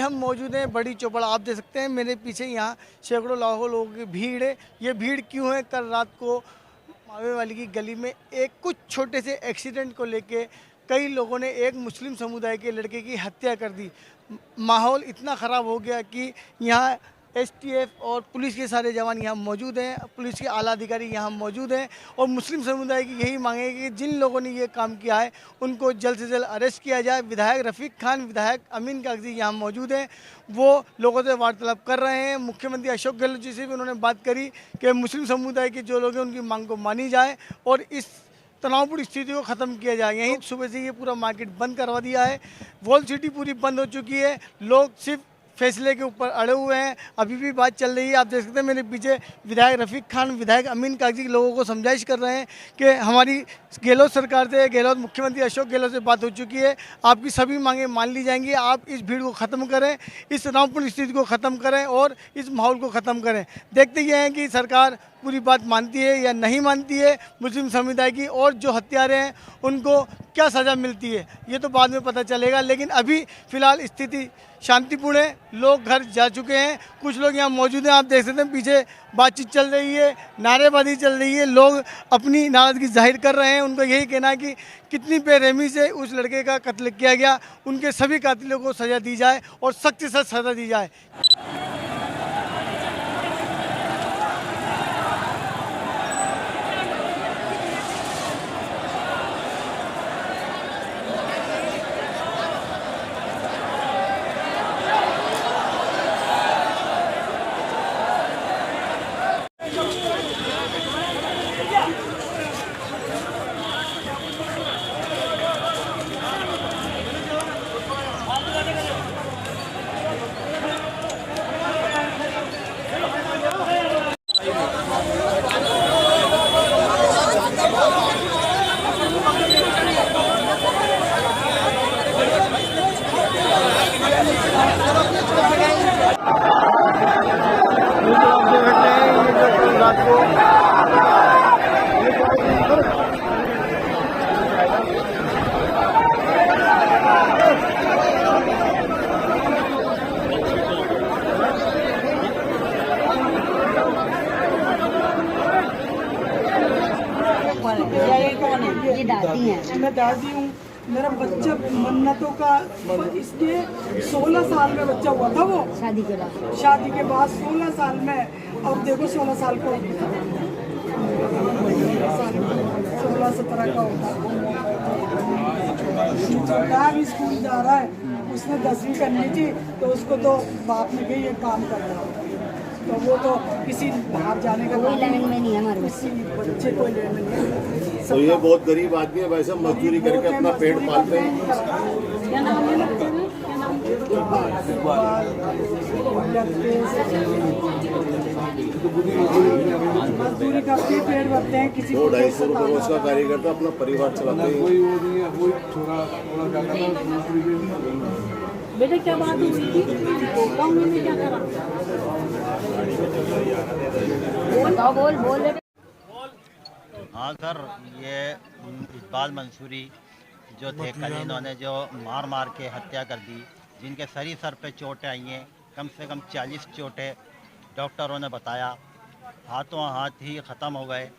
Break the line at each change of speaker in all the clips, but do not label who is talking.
हम मौजूद हैं बड़ी चौपड़ा, आप देख सकते हैं मेरे पीछे यहाँ सैकड़ों लाखों लोगों की भीड़ है। ये भीड़ क्यों है? कल रात को मावे वाली की गली में एक कुछ छोटे से एक्सीडेंट को लेके कई लोगों ने एक मुस्लिम समुदाय के लड़के की हत्या कर दी। माहौल इतना ख़राब हो गया कि यहाँ एसटीएफ और पुलिस के सारे जवान यहाँ मौजूद हैं, पुलिस के आला अधिकारी यहाँ मौजूद हैं और मुस्लिम समुदाय की यही मांग है कि जिन लोगों ने ये काम किया है उनको जल्द से जल्द अरेस्ट किया जाए। विधायक रफ़ीक खान, विधायक अमीन कागजी यहाँ मौजूद हैं, वो लोगों से वार्तालाप कर रहे हैं। मुख्यमंत्री अशोक गहलोत जी से भी उन्होंने बात करी कि मुस्लिम समुदाय के जो लोग हैं उनकी मांग को मानी जाए और इस तनावपूर्ण स्थिति को ख़त्म किया जाए। यहीं सुबह से ये पूरा मार्केट बंद करवा दिया है, वॉल सिटी पूरी बंद हो चुकी है, लोग सिर्फ फैसले के ऊपर अड़े हुए हैं। अभी भी बात चल रही है, आप देख सकते हैं मेरे पीछे विधायक रफ़ीक खान, विधायक अमीन कागजी लोगों को समझाइश कर रहे हैं कि हमारी गहलोत सरकार से, गहलोत मुख्यमंत्री अशोक गहलोत से बात हो चुकी है, आपकी सभी मांगें मान ली जाएंगी, आप इस भीड़ को ख़त्म करें, इस तनावपूर्ण स्थिति को ख़त्म करें और इस माहौल को ख़त्म करें। देखते ये हैं कि सरकार पूरी बात मानती है या नहीं मानती है मुस्लिम समुदाय की, और जो हत्यारे हैं उनको क्या सज़ा मिलती है ये तो बाद में पता चलेगा। लेकिन अभी फ़िलहाल स्थिति शांतिपूर्ण है, लोग घर जा चुके हैं, कुछ लोग यहाँ मौजूद हैं, आप देख सकते हैं पीछे बातचीत चल रही है, नारेबाजी चल रही है, लोग अपनी नाराज़गी जाहिर कर रहे हैं। उनका यही कहना है कि कितनी बेरहमी से उस लड़के का कत्ल किया गया, उनके सभी कातिलों को सज़ा दी जाए और सख्त से सख्त सज़ा दी जाए।
ये दादी है,
मैं दादी हूँ। मेरा बच्चा मन्नतों का इसके 16 साल में बच्चा हुआ था, वो
शादी के बाद 16 साल में। अब देखो 16 साल को 16-17 का होता, छोटा भी स्कूल जा रहा है, उसने 10वीं करनी थी तो उसको तो बाप ने कही ये काम करना, तो वो तो किसी बाहर जाने का कोई लाइन में नहीं है हमारे
किसी बच्चे कोई लेने में नहीं।
तो ये बहुत गरीब आदमी है, वैसे मजदूरी करके अपना पेट पालते हैं।
क्या नाम है मजदूरी करके पेट भरते हैं, किसी
200-250 रुपये उसका कार्यकर्ता अपना परिवार चलाते हैं।
बेटे क्या बात हुई थी, उन्होंने क्या करा?
बोल
हाँ सर, ये इकबाल मंसूरी जो थे, कल इन्होंने जो मार मार के हत्या कर दी, जिनके सर पे चोटें आई हैं, कम से कम 40 चोटें डॉक्टरों ने बताया, हाथों हाथ ही ख़त्म हो गए।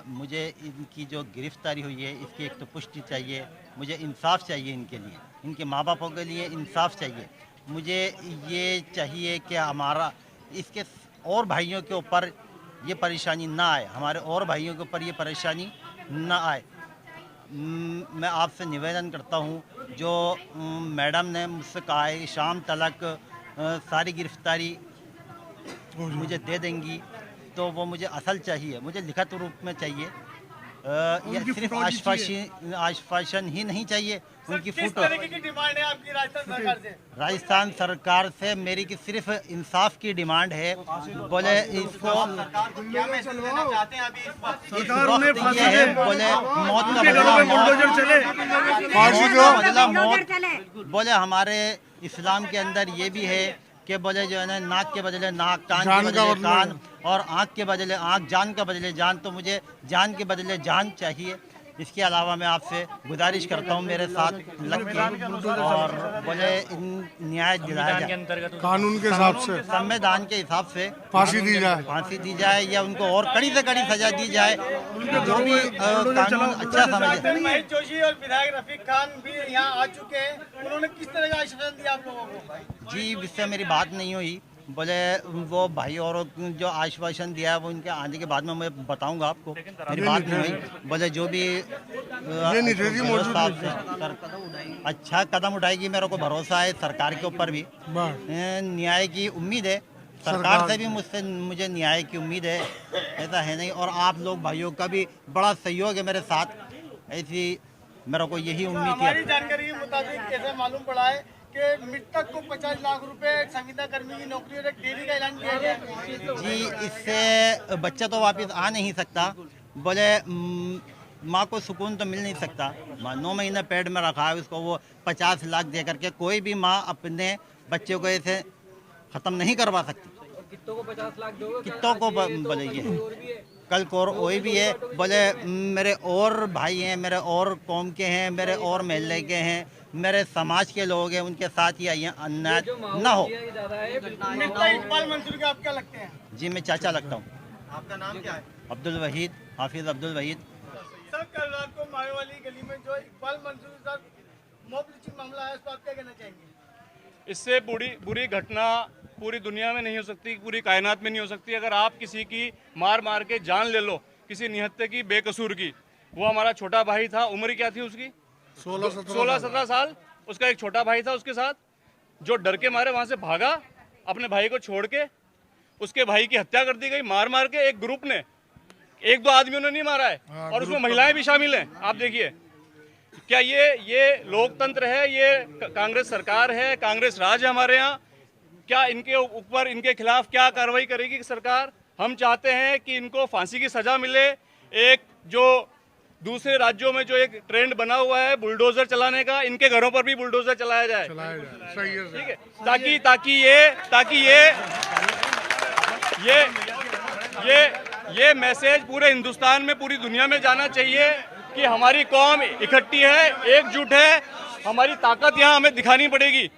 मुझे इनकी जो गिरफ्तारी हुई है इसकी एक तो पुष्टि चाहिए, मुझे इंसाफ चाहिए इनके लिए, इनके माँ बापों के लिए इंसाफ चाहिए। मुझे ये चाहिए कि हमारा इसके और भाइयों के ऊपर ये परेशानी ना आए, हमारे और भाइयों के ऊपर ये परेशानी ना आए। मैं आपसे निवेदन करता हूँ, जो मैडम ने मुझसे कहा है शाम तक सारी गिरफ्तारी मुझे दे देंगी, तो वो मुझे असल चाहिए, मुझे लिखित रूप में चाहिए। ये सिर्फ आश्वासन ही नहीं चाहिए, उनकी फोटो।
डिमांड है आपकी राजस्थान सरकार से?
राजस्थान सरकार से मेरी की सिर्फ इंसाफ की डिमांड है। बोले इसको बोले मौत का बदला मौत। बोले हमारे इस्लाम के अंदर ये भी है कि बोले जो है ना, नाक के बदले नाक, कान के बदले कान और आँख के बदले आँख, जान का बदले जान। तो मुझे जान के बदले जान चाहिए। इसके अलावा मैं आपसे गुजारिश करता हूँ मेरे साथ लग के और बोले न्याय दिलाया जाए,
कानून के हिसाब से
संविधान के हिसाब से
फांसी दी जाए।
फांसी दी जाए या उनको और कड़ी से कड़ी सजा दी जाए, जो भी कानून अच्छा समझे।
महेश जोशी और विधायक रफीक खान भी यहाँ आ चुके हैं, उन्होंने किस तरह का आश्वासन दिया आप लोगों को?
जी, इससे मेरी बात नहीं हुई। बोले वो भाई और जो आश्वासन दिया है वो इनके आने के बाद में मैं बताऊंगा आपको, मेरी बात नहीं हुई। बोले जो भी अच्छा कदम उठाएगी, मेरे को भरोसा है सरकार के ऊपर भी न्याय की उम्मीद है, सरकार से भी मुझे न्याय की उम्मीद है, ऐसा है नहीं। और आप लोग भाइयों का भी बड़ा सहयोग है मेरे साथ, ऐसी मेरे को यही उम्मीद
हमारी
है।
जानकारी के मुताबिक ऐसा मालूम पड़ा है कि मृतक को 50 लाख रुपए संविदा कर्मी की नौकरी और एक डेयरी का ऐलान किया गया है।
जी, इससे बच्चा तो वापस आ नहीं सकता। बोले माँ को सुकून तो मिल नहीं सकता। माँ 9 महीने पेट में रखा है, उसको वो 50 लाख दे करके कोई भी माँ अपने बच्चे को ऐसे ख़त्म नहीं करवा सकती।
कितों को 50 लाख दोगे?
कितों को बोले ये कल को वही भी है। बोले मेरे और भाई हैं, मेरे और कौम के हैं, मेरे और महल्ले के हैं, मेरे समाज के लोग हैं, उनके साथ ही अन्याय न हो।
मृतक इकबाल मंसूरी का आप क्या लगते हैं?
जी, मैं चाचा लगता हूँ।
आपका नाम क्या है?
अब्दुल वहीद, हाफिज अब्दुल वहीद।
सर, कल रात को मावे वाली गली में जो इकबाल मंसूरी के साथ मॉब लिंचिंग मामला है, इस पर आप क्या कहना चाहेंगे?
इससे बुरी घटना पूरी दुनिया में नहीं हो सकती, पूरी कायनात में नहीं हो सकती। अगर आप किसी की मार मार के जान ले लो, किसी निहत्थे की बेकसूर की, वो हमारा छोटा भाई था, उम्र क्या थी उसकी? 16-17 साल। उसका एक छोटा भाई था उसके साथ, जो डर के मारे वहां से भागा, अपने भाई को छोड़ के उसके भाई की हत्या कर दी गई मार मार के। एक ग्रुप ने, 1-2 आदमियों ने नहीं मारा है, और उसमें महिलाएं भी शामिल हैं। आप देखिए, क्या ये लोकतंत्र है? ये कांग्रेस सरकार है, कांग्रेस राज है हमारे यहाँ। क्या इनके ऊपर, इनके खिलाफ क्या कार्रवाई करेगी सरकार? हम चाहते हैं कि इनको फांसी की सजा मिले। एक जो दूसरे राज्यों में जो एक ट्रेंड बना हुआ है बुलडोजर चलाने का, इनके घरों पर भी बुलडोजर चलाया जाए, ठीक है, ताकि ये मैसेज पूरे हिंदुस्तान में, पूरी दुनिया में जाना चाहिए कि हमारी कौम इकट्ठी है, एकजुट है। हमारी ताकत यहाँ हमें दिखानी पड़ेगी।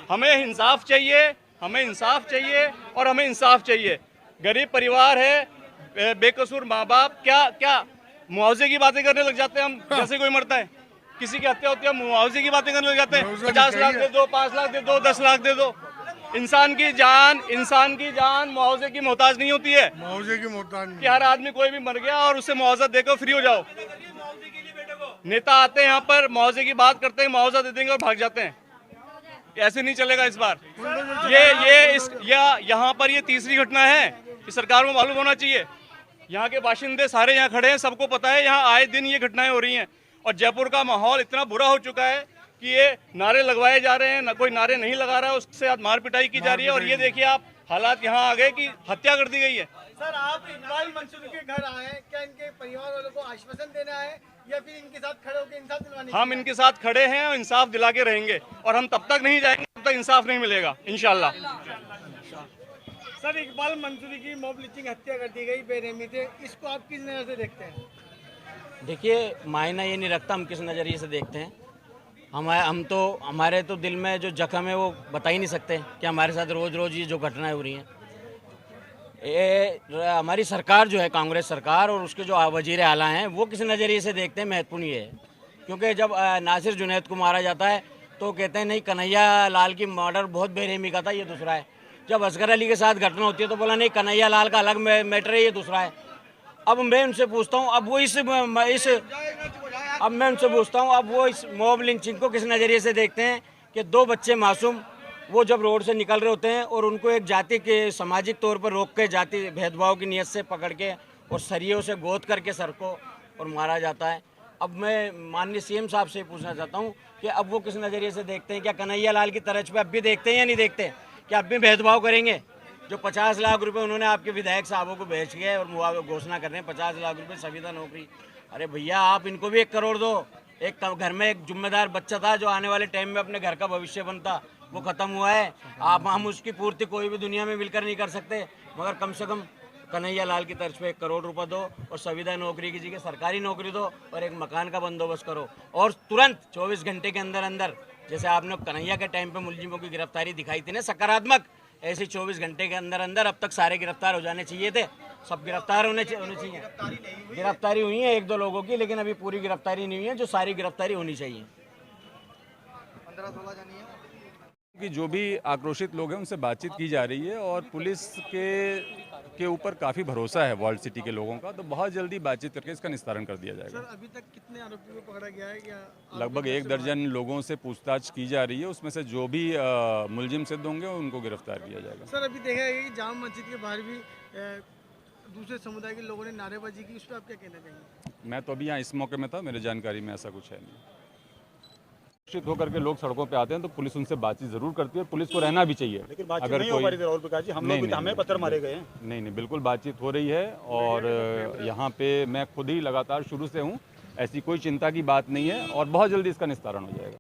हमें इंसाफ चाहिए, हमें इंसाफ चाहिए और हमें इंसाफ चाहिए। गरीब परिवार है, बेकसूर माँ बाप, क्या मुआवजे की बातें करने लग जाते हैं हम? जैसे कोई मरता है, किसी की हत्या होती है, मुआवजे की बातें करने लग जाते हैं। 50 लाख दे दो, 5 लाख दे दो, 10 लाख दे दो। इंसान की जान मुआवजे की मोहताज नहीं होती है।
मुआवजे की मोहताज
कि हर आदमी कोई भी मर गया और उसे मुआवजा देकर फ्री हो जाओ। नेता आते हैं यहाँ पर, मुआवजे की बात करते हैं, मुआवजा दे देंगे और भाग जाते हैं। ऐसे नहीं चलेगा इस बार। यहाँ पर ये तीसरी घटना है कि सरकार को मालूम होना चाहिए। यहाँ के बाशिंदे सारे यहाँ खड़े हैं, सबको पता है यहाँ आए दिन ये घटनाएं हो रही हैं। और जयपुर का माहौल इतना बुरा हो चुका है कि ये नारे लगवाए जा रहे हैं, ना कोई नारे नहीं लगा रहा है, उसके साथ मार पिटाई की जा रही है। और ये देखिए आप, हालात यहाँ आ गए कि हत्या कर दी गई है।
सर, आप इकबाल मंसूरी के घर आए हैं, क्या इनके परिवार वालों को आश्वासन देना है या फिर इनके साथ खड़े होकर इंसाफ दिलवाने?
हम इनके साथ खड़े हैं और इंसाफ दिला के रहेंगे, और हम तब तक नहीं जाएंगे जब तक इंसाफ नहीं मिलेगा, इंशाल्लाह।
सर, इकबाल मंसूरी की मॉब लिंचिंग हत्या कर दी गई बेरहमी से, इसको आप किस नजर से देखते हैं?
देखिए, मायना ये नहीं रखता हम किस नज़रिए से देखते हैं। हमारे तो दिल में जो जख्म है वो बता ही नहीं सकते कि हमारे साथ रोज़ रोज़ ये जो घटनाएं हो रही हैं। ये हमारी सरकार जो है, कांग्रेस सरकार, और उसके जो वजीर आला हैं, वो किस नज़रिए से देखते हैं, महत्वपूर्ण ये है। क्योंकि जब नासिर जुनैद को मारा जाता है तो कहते हैं नहीं, कन्हैया लाल की मर्डर बहुत बेरहमी का था, ये दूसरा है। जब असगर अली के साथ घटना होती है तो बोला नहीं, कन्हैया लाल का अलग मैटर है, ये दूसरा है। अब मैं उनसे पूछता हूँ, अब मैं उनसे पूछता हूँ, अब वो इस मॉब लिंचिंग को किस नज़रिए से देखते हैं कि 2 बच्चे मासूम, वो जब रोड से निकल रहे होते हैं और उनको एक जाति के सामाजिक तौर पर रोक के, जाति भेदभाव की नीयत से पकड़ के और सरियों से गोद करके सर को और मारा जाता है। अब मैं माननीय सीएम साहब से पूछना चाहता हूँ कि अब वो किस नज़रिए से देखते हैं? क्या कन्हैया लाल की तर्ज पे अब भी देखते हैं या नहीं देखते? क्या अब भी भेदभाव करेंगे? जो 50 लाख रुपए उन्होंने आपके विधायक साहबों को बेच गए और मुआवजा घोषणा कर रहे हैं, 50 लाख रुपए संविदा नौकरी। अरे भैया, आप इनको भी 1 करोड़ दो। एक घर में एक जिम्मेदार बच्चा था जो आने वाले टाइम में अपने घर का भविष्य बनता, वो खत्म हुआ है। हम उसकी पूर्ति कोई भी दुनिया में मिलकर नहीं कर सकते, मगर कम से कम कन्हैया लाल की तर्ज पे 1 करोड़ रुपए दो और संविदा नौकरी की जगह सरकारी नौकरी दो और एक मकान का बंदोबस्त करो और तुरंत 24 घंटे के अंदर अंदर, जैसे आपने कन्हैया के टाइम पे मुलजिमों की गिरफ्तारी दिखाई थी ना सकारात्मक, ऐसे 24 घंटे के अंदर अंदर अब तक सारे गिरफ्तार हो जाने चाहिए थे। सब गिरफ्तार होने चाहिए। गिरफ्तारी हुई है 1-2 लोगों की, लेकिन अभी पूरी गिरफ्तारी नहीं हुई है, जो सारी गिरफ्तारी होनी चाहिए।
कि जो भी आक्रोशित लोग हैं उनसे बातचीत की जा रही है और पुलिस के ऊपर काफ़ी भरोसा है वर्ल्ड सिटी के लोगों का, तो बहुत जल्दी बातचीत करके इसका निस्तारण कर दिया जाएगा।
सर अभी तक कितने आरोपियों को पकड़ा गया है? या
लगभग 1 दर्जन लोगों से पूछताछ की जा रही है, उसमें से जो भी मुलजिम सिद्ध होंगे उनको गिरफ्तार किया जाएगा।
सर अभी देखा गया कि जामा मस्जिद के बाहर भी दूसरे समुदाय के लोगों ने नारेबाजी की, उस पर आप क्या कहना चाहेंगे?
मैं तो अभी यहाँ इस मौके में था, मेरे जानकारी में ऐसा कुछ है नहीं। शिक्षित होकर के लोग सड़कों पे आते हैं तो पुलिस उनसे बातचीत जरूर करती है, पुलिस को रहना भी चाहिए।
लेकिन बातचीत
अगर
नहीं
कोई
हो पा रही थी राहुल प्रकाश जी, हम लोग भी तो हमें पत्थर मारे गए हैं।
नहीं, बिल्कुल बातचीत हो रही है और यहाँ पे मैं खुद ही लगातार शुरू से हूँ, ऐसी कोई चिंता की बात नहीं है और बहुत जल्दी इसका निस्तारण हो जाएगा।